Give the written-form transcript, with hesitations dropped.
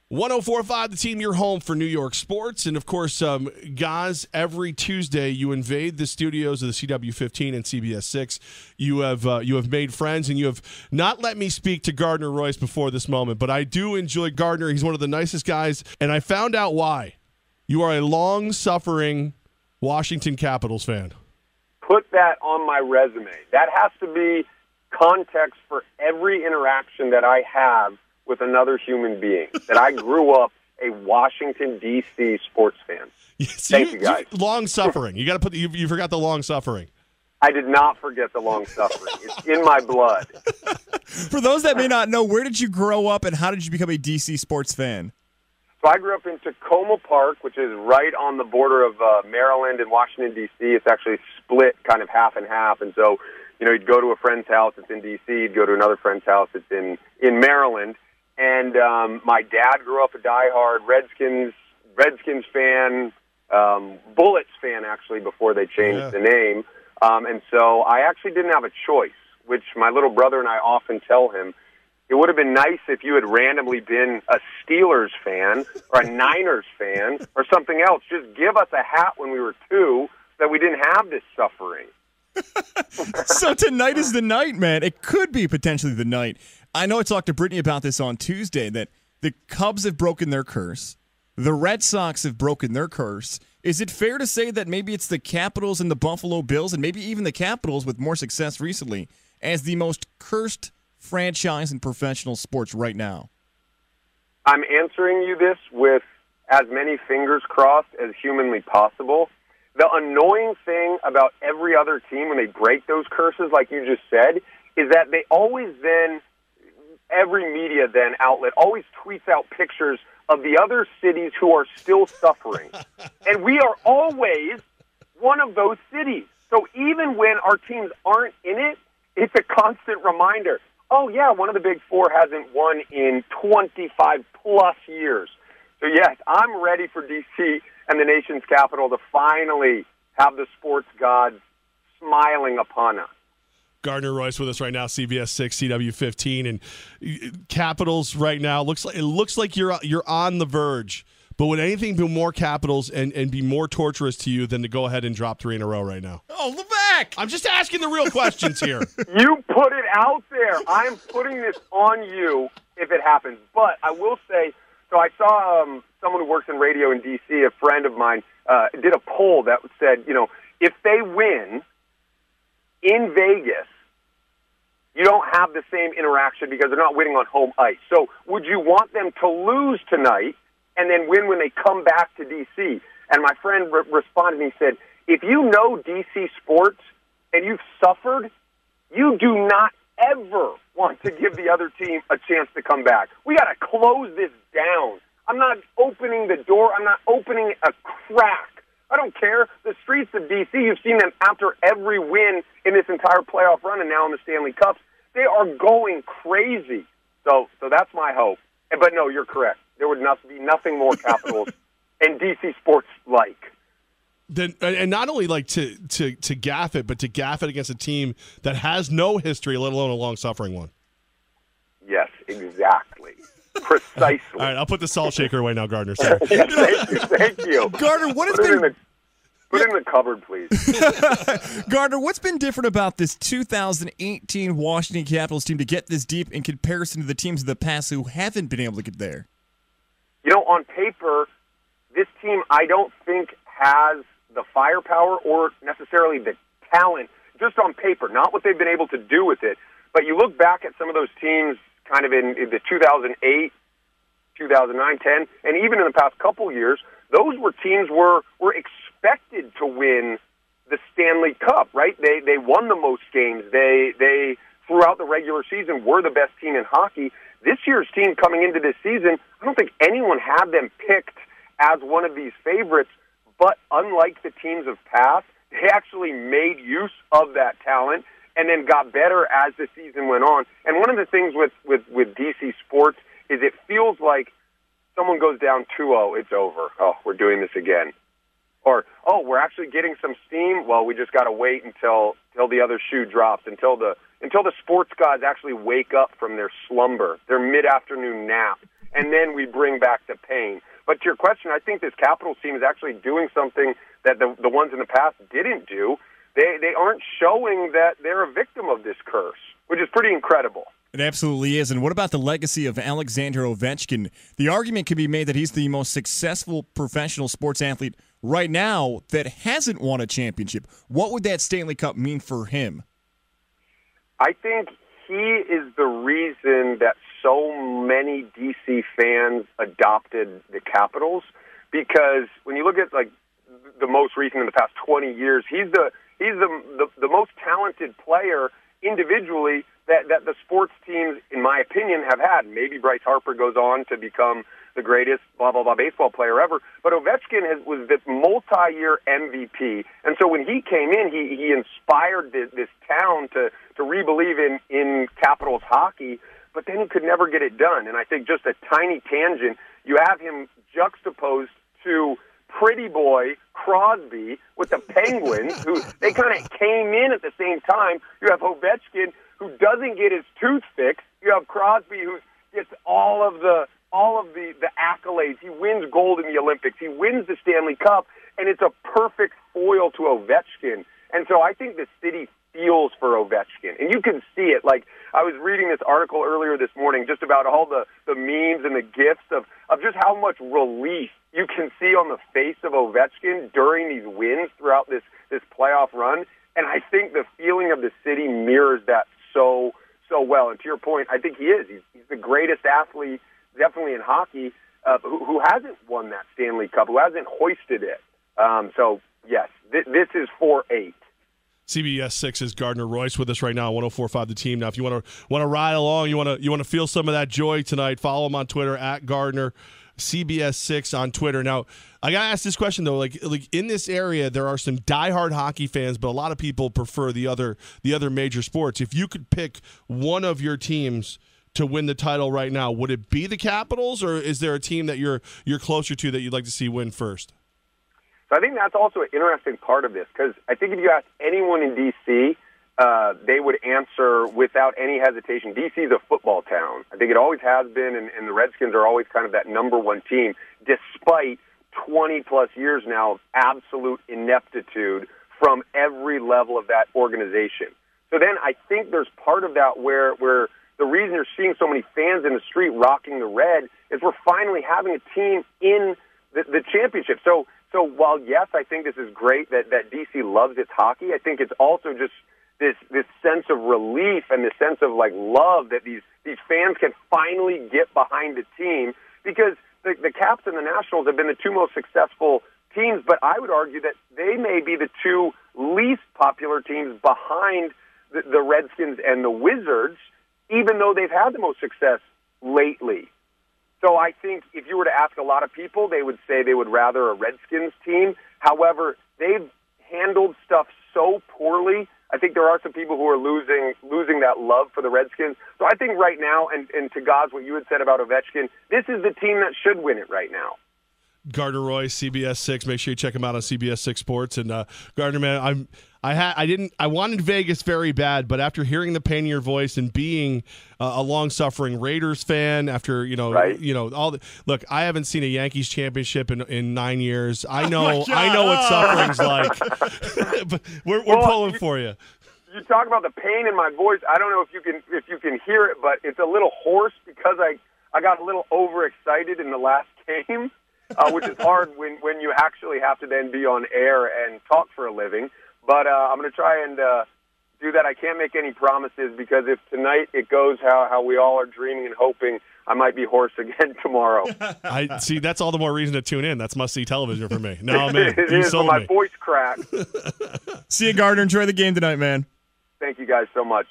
1045 The Team, your home for New York sports. And, of course, Goz, every Tuesday you invade the studios of the CW15 and CBS 6. You have made friends, and you have not let me speak to Gardner Royce before this moment, but I do enjoy Gardner. He's one of the nicest guys, and I found out why. You are a long-suffering Washington Capitals fan. Put that on my resume. That has to be context for every interaction that I have with another human being, that I grew up a Washington, D.C. sports fan. Thank you, guys. Long-suffering. You got to put. You forgot the long-suffering. I did not forget the long-suffering. It's in my blood. For those that may not know, where did you grow up and how did you become a D.C. sports fan? So I grew up in Tacoma Park, which is right on the border of Maryland and Washington, D.C. It's actually split kind of half and half. And so, you'd go to a friend's house, it's in D.C., you'd go to another friend's house, it's in Maryland. And my dad grew up a diehard Redskins fan, Bullets fan, actually, before they changed the name. And so I actually didn't have a choice, which my little brother and I often tell him. It would have been nice if you had randomly been a Steelers fan or a Niners fan or something else. Just give us a hat when we were 2 so that we didn't have this suffering. So tonight is the night, man. It could be potentially the night. I know I talked to Brittany about this on Tuesday, that the Cubs have broken their curse. The Red Sox have broken their curse. Is it fair to say that maybe it's the Capitals and the Buffalo Bills, and maybe even the Capitals with more success recently, as the most cursed franchise in professional sports right now? I'm answering you this with as many fingers crossed as humanly possible. The annoying thing about every other team when they break those curses, like you just said, is that they always then, every media then outlet always tweets out pictures of the other cities who are still suffering. And we are always one of those cities. So even when our teams aren't in it, it's a constant reminder. Oh, yeah, one of the Big Four hasn't won in 25-plus years. So, yes, I'm ready for D.C. and the nation's capital to finally have the sports gods smiling upon us. Gardner Royce with us right now, CBS 6, CW15, and Capitals right now. It looks like you're on the verge. But would anything be more Capitals and be more torturous to you than to go ahead and drop 3 in a row right now? Oh, Levack! I'm just asking the real questions here. You put it out there. I'm putting this on you if it happens. But I will say, so I saw someone who works in radio in D.C., a friend of mine, did a poll that said, if they win in Vegas, you don't have the same interaction because they're not winning on home ice. So would you want them to lose tonight and then win when they come back to D.C.? And my friend responded and he said, if you know D.C. sports and you've suffered, you do not ever want to give the other team a chance to come back. We got to close this down. I'm not opening the door. I'm not opening a crack. I don't care. The streets of D.C., you've seen them after every win in this entire playoff run and now in the Stanley Cups. They are going crazy. So that's my hope. But no, you're correct. There would be nothing more Capitals and D.C. sports like. Then, and not only like to gaff it, but to gaff it against a team that has no history, let alone a long-suffering one. Yes, exactly. Precisely. All right, I'll put the salt shaker away now, Gardner. Sorry. Thank you. Gardner, what has been... been... Put it in the cupboard, please. Gardner, what's been different about this 2018 Washington Capitals team to get this deep in comparison to the teams of the past who haven't been able to get there? On paper, this team I don't think has the firepower or necessarily the talent, just on paper, not what they've been able to do with it. But you look back at some of those teams kind of in the 2008, 2009, 10, and even in the past couple years, those were teams were expected to win the Stanley Cup, right? They won the most games. They throughout the regular season were the best team in hockey. This year's team coming into this season, I don't think anyone had them picked as one of these favorites, but unlike the teams of past, they actually made use of that talent and then got better as the season went on. And one of the things with DC sports is it feels like someone goes down 2-0, it's over. Oh, we're doing this again. Or, oh, we're actually getting some steam. Well, we just got to wait until the other shoe drops, until the sports gods actually wake up from their slumber, their mid-afternoon nap, and then we bring back the pain. But to your question, I think this Capitals team is actually doing something that the ones in the past didn't do. They aren't showing that they're a victim of this curse, which is pretty incredible. It absolutely is. And what about the legacy of Alexander Ovechkin? The argument can be made that he's the most successful professional sports athlete right now that hasn't won a championship. What would that Stanley Cup mean for him? I think he is the reason that so many DC fans adopted the Capitals, because when you look at like the most recent in the past 20 years, he's the most talented player individually that the sports teams, in my opinion, have had. Maybe Bryce Harper goes on to become the greatest blah, blah, blah baseball player ever. But Ovechkin was this multi-year MVP. And so when he came in, he inspired this town to re-believe in Capitals hockey, but then he could never get it done. And I think just a tiny tangent, you have him juxtaposed to pretty boy Crosby with the Penguins, who they kind of came in at the same time. You have Ovechkin, who doesn't get his tooth fixed. You have Crosby, who gets all of the accolades. He wins gold in the Olympics. He wins the Stanley Cup, and it's a perfect foil to Ovechkin. And so I think the city feels for Ovechkin, and you can see it. Like, I was reading this article earlier this morning just about all the memes and the gifs of just how much relief you can see on the face of Ovechkin during these wins throughout this playoff run. And I think the feeling of the city mirrors that so well. And to your point, I think he is. He's the greatest athlete, definitely in hockey, who hasn't won that Stanley Cup, who hasn't hoisted it. So, yes, this is 4-8. CBS 6's Gardner Royce with us right now, 104.5 The Team. Now, if you want to ride along, you want to feel some of that joy tonight, follow him on Twitter at Gardner, CBS 6 on Twitter. Now, I got to ask this question, though. Like in this area, there are some diehard hockey fans, but a lot of people prefer the other major sports. If you could pick one of your teams to win the title right now, would it be the Capitals, or is there a team that you're closer to that you'd like to see win first? So I think that's also an interesting part of this, because I think if you ask anyone in D.C., they would answer without any hesitation, D.C. is a football town. I think it always has been, and the Redskins are always kind of that number one team, despite 20-plus years now of absolute ineptitude from every level of that organization. So then I think there's part of that where the reason you're seeing so many fans in the street rocking the red is we're finally having a team in the championship. So while, yes, I think this is great that D.C. loves its hockey, I think it's also just this sense of relief and this sense of, like, love that these fans can finally get behind the team, because the Caps and the Nationals have been the two most successful teams, but I would argue that they may be the two least popular teams behind the Redskins and the Wizards, even though they've had the most success lately. So I think if you were to ask a lot of people, they would say they would rather a Redskins team. However, they've handled stuff so poorly. I think there are some people who are losing that love for the Redskins. So I think right now, and to Goz, what you had said about Ovechkin, this is the team that should win it right now. Gardner Royce, CBS 6. Make sure you check him out on CBS 6 Sports. And Gardner, man, I wanted Vegas very bad, but after hearing the pain in your voice and being a long-suffering Raiders fan, after look, I haven't seen a Yankees championship in 9 years. I know what suffering's like. But we're pulling for you. You talk about the pain in my voice. I don't know if you can hear it, but it's a little hoarse because I got a little overexcited in the last game. Which is hard when you actually have to then be on air and talk for a living. But I'm going to try and do that. I can't make any promises, because if tonight it goes how we all are dreaming and hoping, I might be hoarse again tomorrow. I see. That's all the more reason to tune in. That's must-see television for me. No, man. It is, but my voice cracked. See you, Gardner. Enjoy the game tonight, man. Thank you guys so much.